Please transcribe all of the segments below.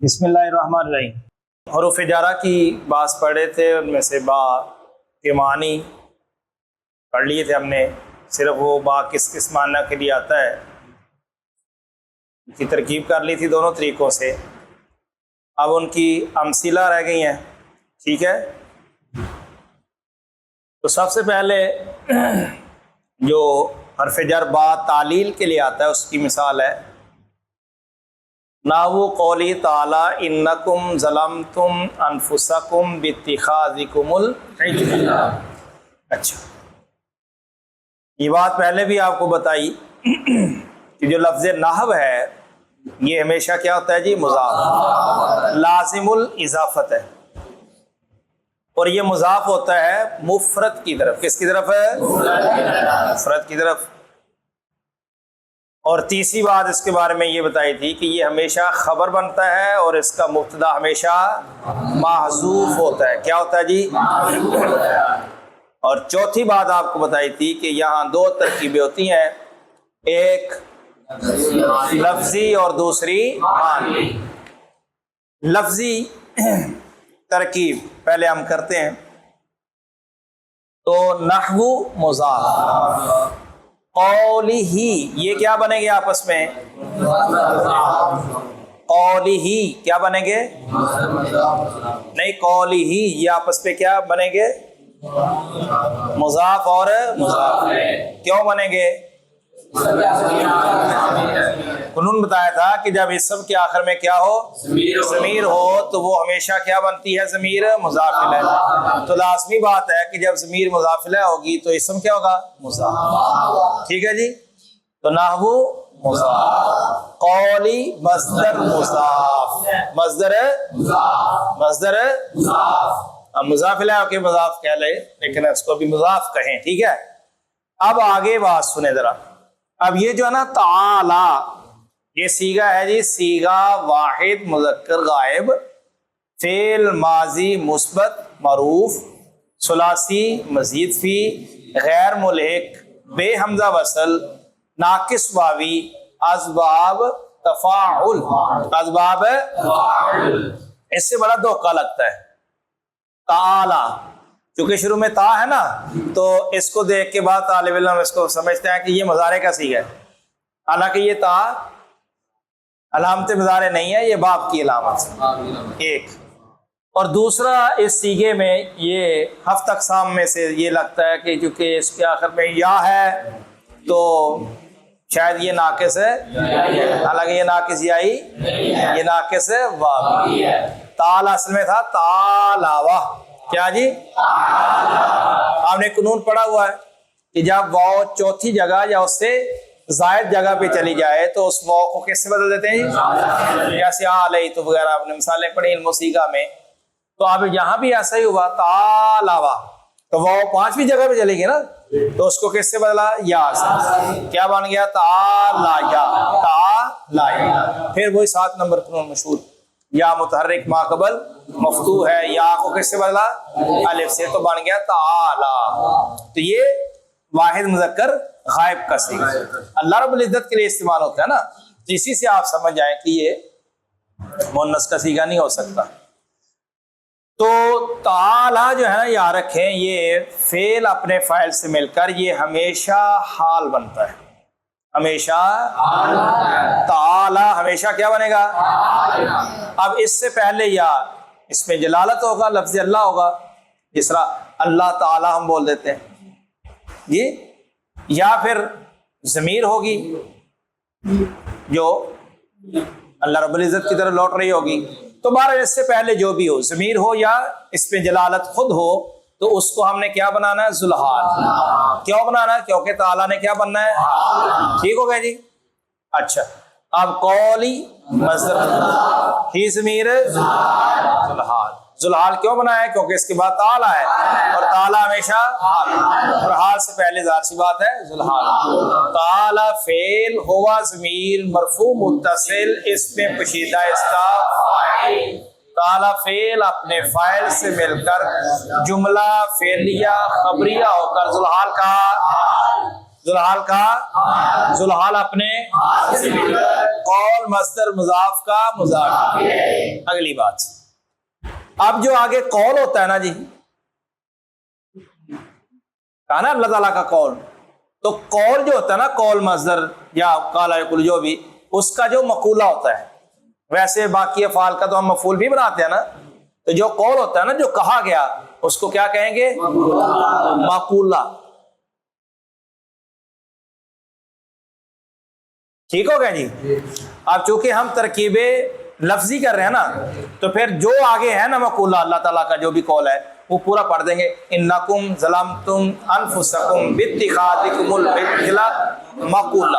بسم اللہ الرحمن الرحیم۔ حروف جارہ کی بعض پڑھے تھے، ان میں سے با کے معنی پڑھ لیے تھے ہم نے، صرف وہ با کس کس معنی کے لیے آتا ہے ان کی ترکیب کر لی تھی دونوں طریقوں سے۔ اب ان کی امثلہ رہ گئی ہیں، ٹھیک ہے۔ تو سب سے پہلے جو حرف جر با تعلیل کے لیے آتا ہے اس کی مثال ہے نحو قولی تعالی انکم ظلمتم انفسکم باتخاذکم العجل۔ اچھا، یہ بات پہلے بھی آپ کو بتائی کہ جو لفظ نحو ہے یہ ہمیشہ کیا ہوتا ہے جی؟ مضاف، لازم الاضافت ہے، اور یہ مضاف ہوتا ہے مفرد کی طرف۔ کس کی طرف ہے؟ مفرد کی طرف۔ اور تیسری بات اس کے بارے میں یہ بتائی تھی کہ یہ ہمیشہ خبر بنتا ہے اور اس کا مبتدا ہمیشہ محذوف ہوتا ہے۔ کیا ہوتا ہے جی؟ اور چوتھی بات آپ کو بتائی تھی کہ یہاں دو ترکیبیں ہوتی ہیں، ایک لفظی اور دوسری معنی۔ لفظی ترکیب پہلے ہم کرتے ہیں، تو نحو مضاف، قولی ہی یہ کیا بنے گے آپس میں؟ قولی ہی کیا بنیں گے؟ نہیں، قولی ہی یہ آپس پہ کیا بنیں گے؟ مضاف اور مضاف۔ کیوں بنیں گے؟ انہوں نے بتایا تھا کہ جب اسم کے آخر میں کیا ہو؟ ضمیر ہو تو وہ ہمیشہ کیا بنتی ہے؟ ضمیر مضافلہ۔ تو لازمی بات ہے کہ جب ضمیر مضافلہ ہوگی تو اسم کیا ہوگا؟ مضاف۔ ٹھیک ہے جی۔ تو نحو مضاف، قولی مصدر مضاف، مصدر مضافلہ کے مضاف کہہ لے، لیکن اس کو بھی مضاف کہیں، ٹھیک ہے۔ اب آگے بات سنیں ذرا۔ اب یہ جو ہے نا تعالی، یہ صیغہ ہے جی، صیغہ واحد مذکر غائب، فعل ماضی مثبت معروف، ثلاثی مزید فی، غیر ملحق، بے حمزہ وصل، ناقص واوی، اسباب تفاعل، اسباب اس سے بڑا دھوکہ لگتا ہے۔ تعالی چونکہ شروع میں تا ہے نا، تو اس کو دیکھ کے بعد طالب علم اس کو سمجھتے ہیں کہ یہ مضارع کا صیغہ ہے، حالانکہ یہ تا علامت مضارع نہیں ہے، یہ باب کی علامت ایک۔ اور دوسرا اس صیغے میں یہ ہفت اقسام میں سے یہ لگتا ہے کہ چونکہ اس کے آخر میں یا ہے تو شاید یہ ناقص ہے، حالانکہ یہ ناقص یائی، یہ ناقص واو۔ تعالی اصل میں تھا تالاوہ، کیا جی؟ آپ نے قانون پڑھا ہوا ہے کہ جب واو چوتھی جگہ یا اس سے زائد جگہ پہ چلی جائے تو اس واو کو کس سے بدل دیتے ہیں جی؟ جیسے علیت وغیرہ آپ نے مثالیں پڑھی علم موسیقہ میں، تو اب یہاں بھی ایسا ہی ہوا تالاوہ، تو واو پانچویں جگہ پہ چلے گی نا، تو اس کو کس سے بدلا؟ یا سے۔ کیا بن گیا؟ تالایا، تالایا۔ پھر وہی 7 نمبر قانون مشہور، یا متحرک ما قبل مفتوح ہے، یا کو کس سے بدلا؟ الف سے، تو بن گیا تعالی۔ تو یہ واحد مذکر غائب کا صیغہ اللہ رب العزت کے لیے استعمال ہوتا ہے نا، تو اسی سے آپ سمجھ جائیں کہ یہ مؤنث کا صیغہ نہیں ہو سکتا۔ تو تعالی جو ہے نا، یاد رکھیں یہ فعل اپنے فاعل سے مل کر یہ ہمیشہ حال بنتا ہے، ہمیشہ تعالی ہمیشہ کیا بنے گا؟ اب اس سے پہلے یا اس میں جلالت ہوگا، لفظ اللہ ہوگا، جس طرح اللہ تعالی ہم بول دیتے ہیں جی، یا پھر ضمیر ہوگی جو اللہ رب العزت کی طرف لوٹ رہی ہوگی۔ تو بہرحال اس سے پہلے جو بھی ہو، ضمیر ہو یا اس پہ جلالت خود ہو، تو اس کو ہم نے کیا بنانا ہے؟ ذوالحال۔ کیوں بنانا ہے؟ کیونکہ تعالیٰ نے کیا بننا ہے؟ ٹھیک ہو گیا جی۔ اچھا، اب قولی مصدر ہی ضمیر ذوالحال۔ ذوالحال کیوں بنایا ہے؟ کیونکہ اس کے بعد تعالیٰ ہے، اور تعالیٰ ہمیشہ حال، اور حال سے پہلے ذات سی بات ہے ذوالحال۔ تعالیٰ فعل، ہوا ضمیر مرفوع متصل، اس میں پوشیدہ فاعل۔ تعالیٰ فعل اپنے فاعل سے مل کر جملہ فعلیہ خبریہ ہو کر ذوالحال کا ذوالحال اپنے قول مصدر مضاف کا مضاف۔ اگلی بات اب جو آگے قول ہوتا ہے نا جی، کہا نا اللہ تعالیٰ کا قول، تو قول جو ہوتا ہے نا، قول مصدر یا قال یقول جو بھی، اس کا جو مقولہ ہوتا ہے، ویسے باقی افعال کا تو ہم مفعول بھی بناتے ہیں نا، تو جو قول ہوتا ہے نا جو کہا گیا اس کو کیا کہیں گے؟ مقولہ۔ ٹھیک ہو گیا جی؟ اب چونکہ ہم ترکیبیں لفظی کر رہے ہیں نا، تو پھر جو آگے ہے نا مقولہ اللہ تعالیٰ کا جو بھی قول ہے وہ پورا پڑھ دیں گے، انکم ظلمتم انفسکم باتخاذکم العجل مقولہ۔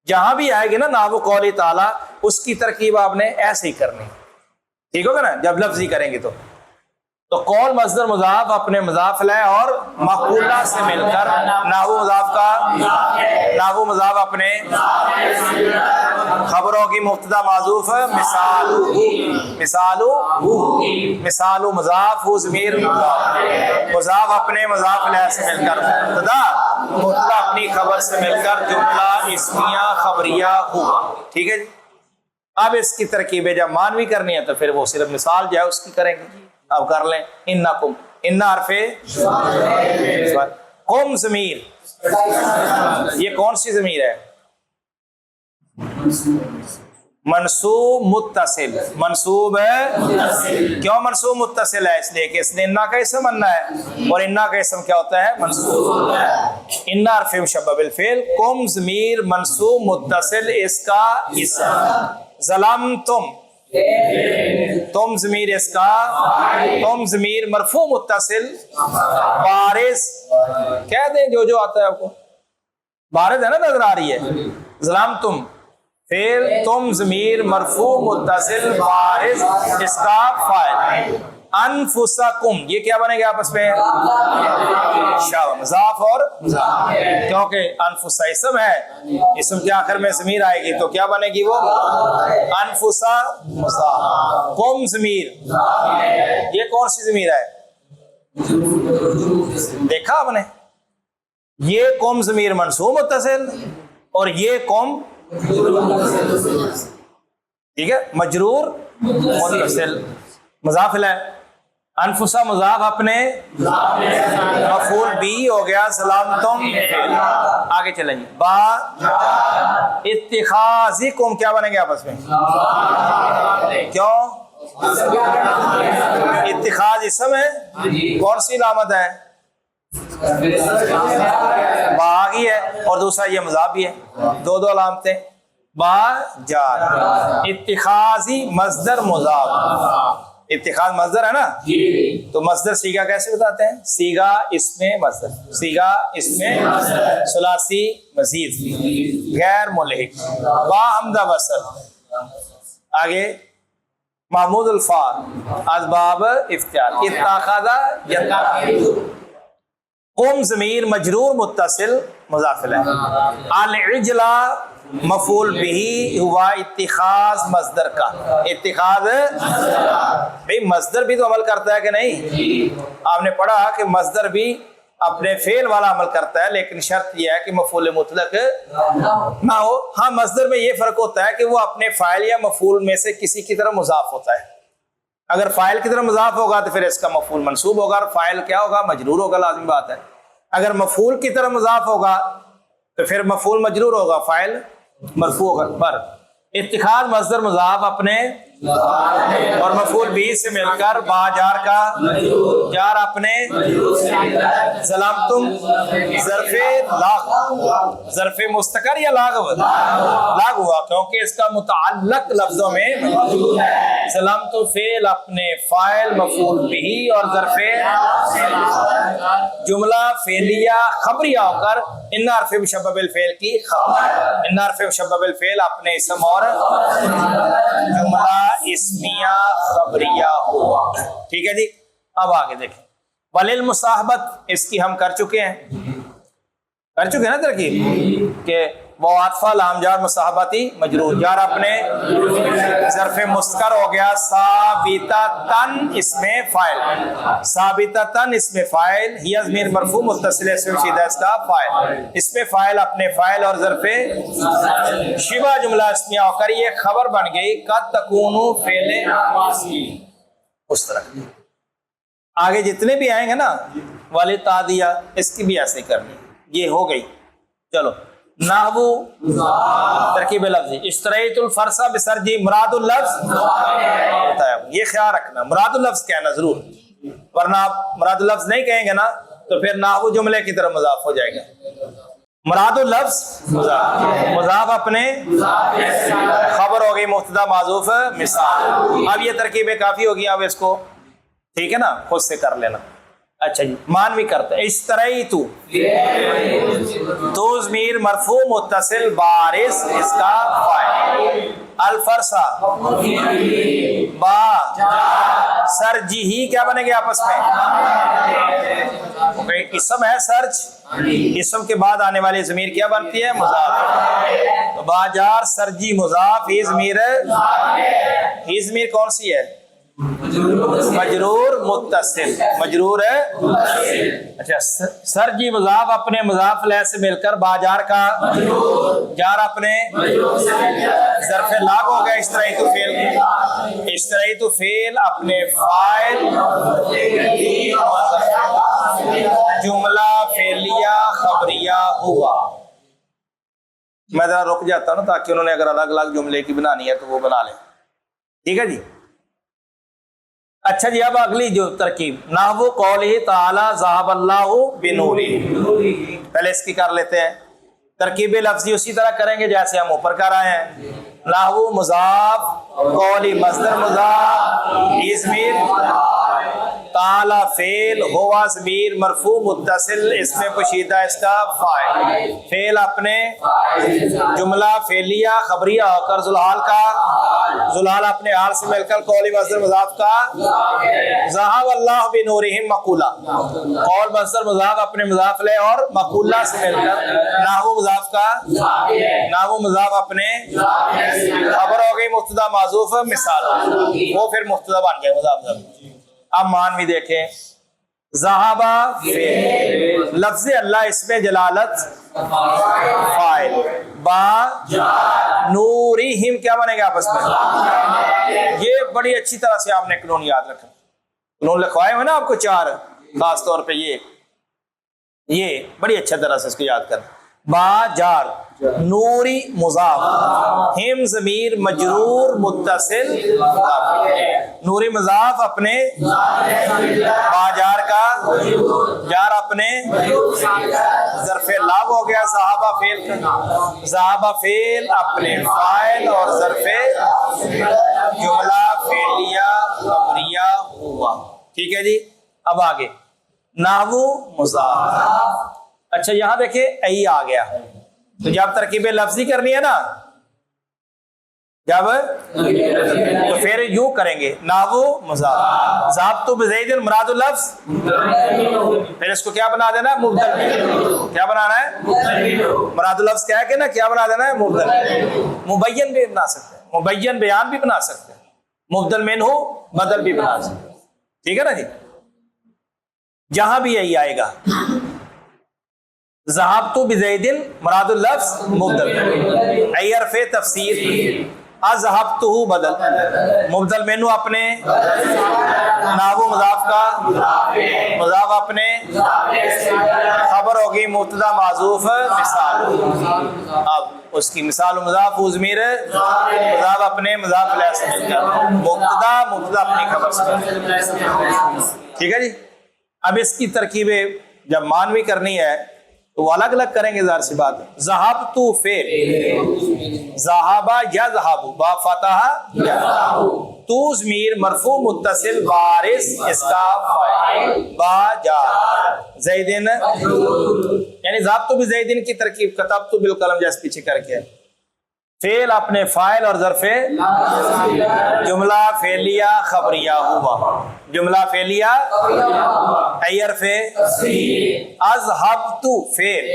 جہاں بھی آئے گی نا نحو قول تعالیٰ، اس کی ترکیب آپ نے ایسے ہی کرنی، ٹھیک ہوگا نا؟ جب لفظی کریں گے تو قول مصدر مضاف اپنے مضاف لے اور مقولہ سے مل کر، نحو مضاف کا نحو مضاف اپنے خبروں کی مبتدا معذوف مثال مضاف ہو ضمیر مضاف اپنے مضاف لے سے مل کر، مبتدا اپنی خبر سے مل کر جملہ اسمیہ خبریہ ہوا۔ ٹھیک ہے جی؟ اب اس کی ترکیبیں جب مانوی کرنی ہے تو پھر وہ صرف مثال جو ہے اس کی کریں گے۔ اب کر لیں، انکم، ان حرف قم ضمیر، یہ کون سی ضمیر ہے؟ منصوب متصل، منصوب ہے۔ کیوں منصوب متصل ہے؟ اس لیے کہ اس نے انا کا اسم بننا ہے، اور انا کا اسم کیا ہوتا ہے؟ منصوب۔ ان حرف مشبہ بالفعل، قم ضمیر منصوب متصل، اس کا اسم، ظلمتم تم ضمیر اس کا، تم ضمیر مرفوع متصل، بارز کہہ دیں جو آتا ہے آپ کو، بارز ہے نا، نظر آ رہی ہے، ظلمتم پھر تم ضمیر مرفوع متصل بارز اس کا فاعل، انفسکم یہ کیا بنے گا آپس میں؟ مضاف اور مضاف، کیونکہ انفسا اسم ہے، اسم کے آخر میں ضمیر آئے گی تو کیا بنے گی؟ وہ انفسا مضاف، قم ضمیر، یہ کون سی ضمیر ہے؟ دیکھا آپ نے، یہ قم ضمیر منصوب متصل اور یہ قم ٹھیک ہے مجرور متصل، مضاف ہے، انفسا مضاف اپنے مفعول بھی ہو گیا، ظلمتم۔ آگے چلیں گے، با اتخاذکم کیا بنیں گے آپس میں؟ کیوں؟ اتخاذ اسم ہے، کون سی علامت ہے؟ با آگی ہے، اور دوسرا یہ مضاف بھی ہے، دو علامتیں، با جار، اتخاذی مصدر مضاف، اتخاذ مصدر ہے نا، تو مصدر صیغہ کیسے بتاتے ہیں؟ صیغہ اسم مصدر، صیغہ اسم ثلاثی مزید غیر ملحق، با حمزہ وصل۔ آگے محمود الفاظ اسباب افتعال، اتخاذ یتخذ، قم ضمیر مجرور متصل مضاف الیہ، العجلہ مفعول بھی ہوا اتخاذ مصدر کا، اتخاذ بھئی مصدر بھی تو عمل کرتا ہے کہ نہیں؟ آپ نے پڑھا کہ مصدر بھی اپنے فعل والا عمل کرتا ہے، لیکن شرط یہ ہے کہ مفعول مطلق نہ ہو۔ ہاں مصدر میں یہ فرق ہوتا ہے کہ وہ اپنے فاعل یا مفعول میں سے کسی کی طرف مضاف ہوتا ہے، اگر فاعل کی طرف مضاف ہوگا تو پھر اس کا مفعول منصوب ہوگا، اور فاعل کیا ہوگا؟ مجرور ہوگا، لازم بات ہے۔ اگر مفعول کی طرف مضاف ہوگا تو پھر مفعول مجرور ہوگا، فاعل مرفوع ہوگا۔ پر اتخاذ مصدر مضاف اپنے اور مفعول بھی سے مل کر، با جار کا جار اپنے، ظلمتم ظرف لاغ، ظرف مستقر یا لاغو؟ لاغ ہوا، کیونکہ اس کا متعلق لفظوں میں ظلمتم فعل اپنے، فاعل مفعول بھی اور ظرف جملہ فعلیہ خبریہ ہو کر ان حرف مشبہ بالفعل کی خبر، ان حرف مشبہ بالفعل اپنے اسم اور جملہ اسمیہ خبریہ ہوا۔ ٹھیک ہے جی؟ اب آگے دیکھیں، وللمصاحبت اس کی ہم کر چکے ہیں نا ترکیب، کہ وہ عاطفہ لام جار مصاحبتی مجرور، جار اپنے ظرف مستقر ہو گیا ثابتتن اسم فاعل، ثابتتن اسم فاعل، ہی ضمیر مرفوع متصل اسم شیدہ اس کا فاعل، اسم فاعل اپنے فاعل اور ظرف شبہ جملہ اسمیہ ہو کر یہ خبر بن گئی قد تکون فعل اس طرح۔ آگے جتنے بھی آئیں گے نا والے تادیہ اس کی بھی ایسے کرنی، یہ ہو گئی۔ چلو نحو ترکیب لفظی، اشتریت الفرس بسرجی، مراد اللفظ، یہ خیال رکھنا مراد اللفظ کہنا ضرور، ورنہ آپ مراد اللفظ نہیں کہیں گے نا تو پھر نحو جملے کی طرف مضاف ہو جائے گا۔ مراد اللفظ مضاف، مضاف اپنے خبر ہو گئی مبتدا معذوف مثال۔ اب یہ ترکیبیں کافی ہوگی، اب اس کو ٹھیک ہے نا خود سے کر لینا۔ اچھا جی مانوی کرتے ہیں، اشتریت تو ضمیر مرفوع متصل بارز اس کا فاعل، الفرسا با سرجی ہی کیا بنے گے آپس میں، اسم ہے سرج، اسم کے بعد آنے والی ضمیر کیا بنتی ہے مضاف، تو باجار سرجی مضاف، ہی ضمیر کون سی ہے مجرور متصل، مجرور ہے اچھا سرجی مضاف اپنے مضاف لہ سے مل کر باجار کا جار اپنے ظرف لاگ ہو گیا، اشتریت فعل، اشتریت فعل اپنے فاعل جملہ فعلیہ خبریہ ہوا۔ میں ذرا رک جاتا ہوں نا تاکہ انہوں نے اگر الگ الگ جملے کی بنانی ہے تو وہ بنا لیں، ٹھیک ہے جی۔ اچھا جی اب اگلی جو ترکیب نحو قولہ تعالی ذهب اللہ بنورہ، پہلے اس کی کر لیتے ہیں۔ ترکیب لفظی اسی طرح کریں گے جیسے ہم اوپر کر آئے ہیں، نحو مضاف، قولی مصدر مضاف، ضمیر تعالی فعل، ہوا ضمیر مرفوع متصل اسم پوشیدہ اس کا فاعل، فعل اپنے جملہ فعلیہ خبریہ ہو کر ذوالحال کا، ذوالحال اپنے حال سے مل کر قولی مصدر مضاف کا، ذهب اللہ بنورہم مقولہ، قول مصدر مضاف اپنے مضاف لے اور مقولہ سے مل کر نحو مضاف کا، نحو مضاف اپنے خبر ہو گئی مبتدا معذوف مثال، وہ پھر مبتدا بن گئے مضاف۔ اب مانوی دیکھیں، ذہابہ فعل، لفظ اللہ اس میں جلالت فاعل، با نورہم کیا بنے گا آپس میں، یہ بڑی اچھی طرح سے آپ نے قانون یاد رکھا، قانون لکھوائے ہوئے نا آپ کو چار، خاص طور پہ یہ بڑی اچھا طرح سے اس کو یاد کرنا، با جار، نوری مضاف، ہم ضمیر مجرور متصل، نوری مضاف اپنے باجار کا جار اپنے ظرف لاب ہو گیا، صحابہ فعل کا، صحابہ فعل اپنے فاعل اور ظرف جملہ فعلیہ خبریہ ہوا، ٹھیک ہے جی۔ اب آگے نحو مضاف، اچھا یہاں دیکھیں ای آ گیا، تو جب ترکیب لفظی کرنی ہے نا جب تو پھر یوں کریں گے، نحو مضاف، ذهبت بزید مراد اللفظ، پھر اس کو کیا بنا دینا ہے مبدل، کیا بنانا ہے مراد اللفظ کیا ہے کہ نا کیا بنا دینا ہے مبدل، مبین بھی بنا سکتے ہیں، مبین بیان بھی بنا سکتے ہیں، مبدل منہ بدل بھی بنا سکتے ہیں، ٹھیک ہے نا جی۔ جہاں بھی یہی آئے گا ذهبت بزید مراد اللفظ مبدل، ای حرف تفسیر، اذهبته بدل، مبدل منو اپنے نحو مضاف کا، مضاف اپنے خبر ہوگی مبتدا معذوف مثال، اب اس کی مثال و مضاف ضمیر مضاف اپنے مضاف الیہ سے مل کر مبتدا اپنی خبر سے، ٹھیک ہے جی۔ اب اس کی ترکیبیں جب مانوی کرنی ہے تو وہ الگ الگ کریں گے، ظاہر سی بات ہے۔ ذہبت فعل، ذہابہ یا ذہاب با فتح یا تو ضمیر مرفوع متصل بارز اس کا فاعل، با جار، زیدن یعنی ذہبت بزیدن کی ترکیب کتبت بالقلم جیسے پیچھے کر کے، فعل اپنے فاعل اور ظرف جملہ فعلیہ خبریہ ہوا، جملہ فعلیہ حرف اذهبت فعل،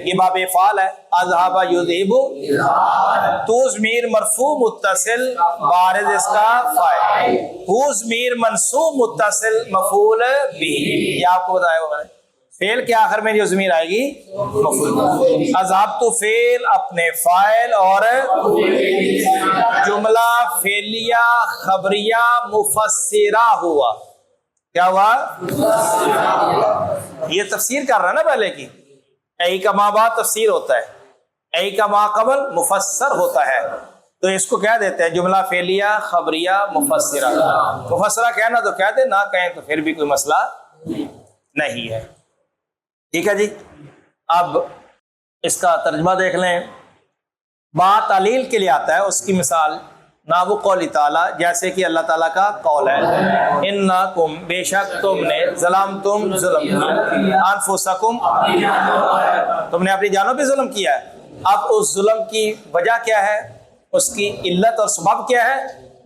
یہ باب فعل ہے، اذهب یذهب، تو ضمیر مرفوع متصل بارز اس کا فاعل، ہو ضمیر منصوب متصل مفعول به، یہ آپ کو بتایا ہوگا فعل کے آخر میں جو ضمیر آئے گی مفعول، اذهبت فعل اپنے فاعل اور جملہ فعلیہ خبریہ مفسرہ ہوا، کیا ہوا؟ یہ تفسیر کر رہا ہے نا پہلے کی، ای کا ما بعد تفسیر ہوتا ہے، ای کا ما قبل مفسر ہوتا ہے، تو اس کو کہہ دیتے ہیں جملہ فعلیہ خبریہ مفسرہ، مفسرہ کہنا تو کہہ دے، نہ کہیں تو پھر بھی کوئی مسئلہ نہیں ہے، ٹھیک ہے جی۔ اب اس کا ترجمہ دیکھ لیں، بات تعلیل کے لیے آتا ہے، اس کی مثال نابو قولی تعالیٰ، جیسے کہ اللہ تعالیٰ کا قول ہے انکم بے شک تم نے ظلمتم ظلم کیا انفسکم تم نے اپنی جانوں پہ ظلم کیا ہے، اب اس ظلم کی وجہ کیا ہے، اس کی علت اور سبب کیا ہے،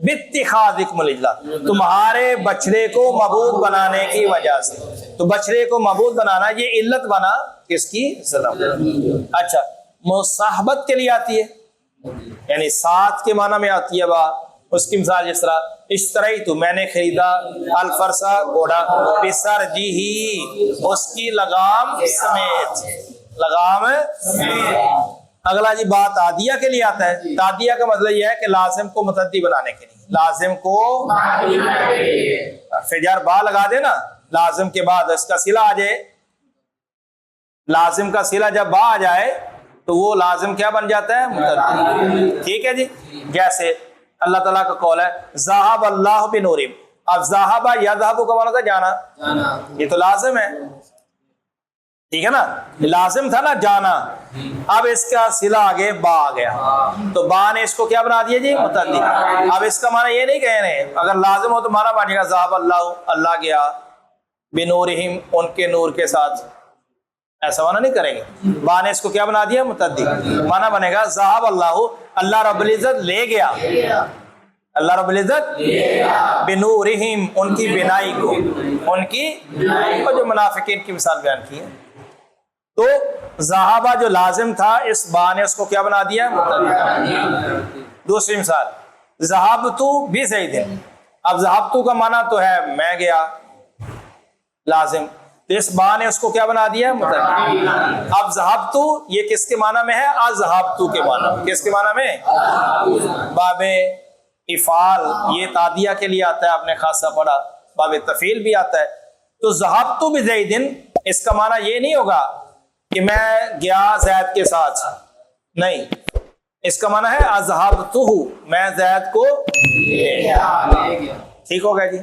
باتخاذکم العجل، تمہارے بچڑے کو معبود بنانے کی وجہ سے، تو بچڑے کو معبود بنانا یہ علت بنا کس کی، ظلم۔ اچھا مصاحبت کے لیے آتی ہے، یعنی ساتھ کے معنی میں آتی ہے بات، اس کی مثال جس طرح اشتریت میں نے خریدا الفرسا گھوڑا بسرجہ اس کی لگام سمیت، لگام سمیت۔ اگلا جی بات تعدیہ کے لیے آتا ہے، تعدیہ کا مطلب یہ ہے کہ لازم کو متعدی بنانے کے لیے، لازم کو فجر با لگا دے نا، لازم کے بعد اس کا صلہ آ جائے، لازم کا صلہ جب با آ جائے تو وہ لازم کیا بن جاتا ہے، متعدی، ٹھیک ہے جی۔ جیسے اللہ تعالیٰ کا قول ہے ذہب اللہ بنورہم، اب ذہب یذہب کا معنی ہوتا ہے جانا، یہ تو لازم ہے، ٹھیک ہے نا، لازم تھا نا جانا، اب اس کا صلہ آگے با آ گیا تو با نے اس کو کیا بنا دیا جی، متعدی۔ اب اس کا معنی یہ نہیں کہہ رہے، اگر لازم ہو تو معنی بنے گا ذہب اللہ، اللہ گیا، بنورہم ان کے نور کے ساتھ، ایسا معنی نہیں کریں گے، با نے اس کو کیا بنا دیا، متعدی، معنی بنے گا ذہب اللہ، اللہ رب العزت لے گیا، اللہ رب العزت بنورہم ان کی بینائی کو، ان کی، اور جو منافقین کی مثال بیان کی ہے، تو ذہابہ جو لازم تھا اس با نے اس کو کیا بنا دیا، متعدی۔ دوسری مثال ذہبتو بزید، اب ذہبتو کا معنی تو ہے میں گیا، لازم، تو اس با نے اس کو کیا بنا دیا، متعدی۔ اب ذہبتو یہ کس کے معنی میں ہے، اذہبتو کے معنی، کس کے معنی میں، باب افعال، یہ تعدیہ کے لیے آتا ہے، آپ نے خاصہ پڑھا، باب تفعیل بھی آتا ہے، تو ذہبتو بزید اس کا معنی یہ نہیں ہوگا کہ میں گیا زید کے ساتھ، نہیں، اس کا معنی ہے اذہبتہ، میں زید کو لے گیا، ٹھیک ہو گیا جی۔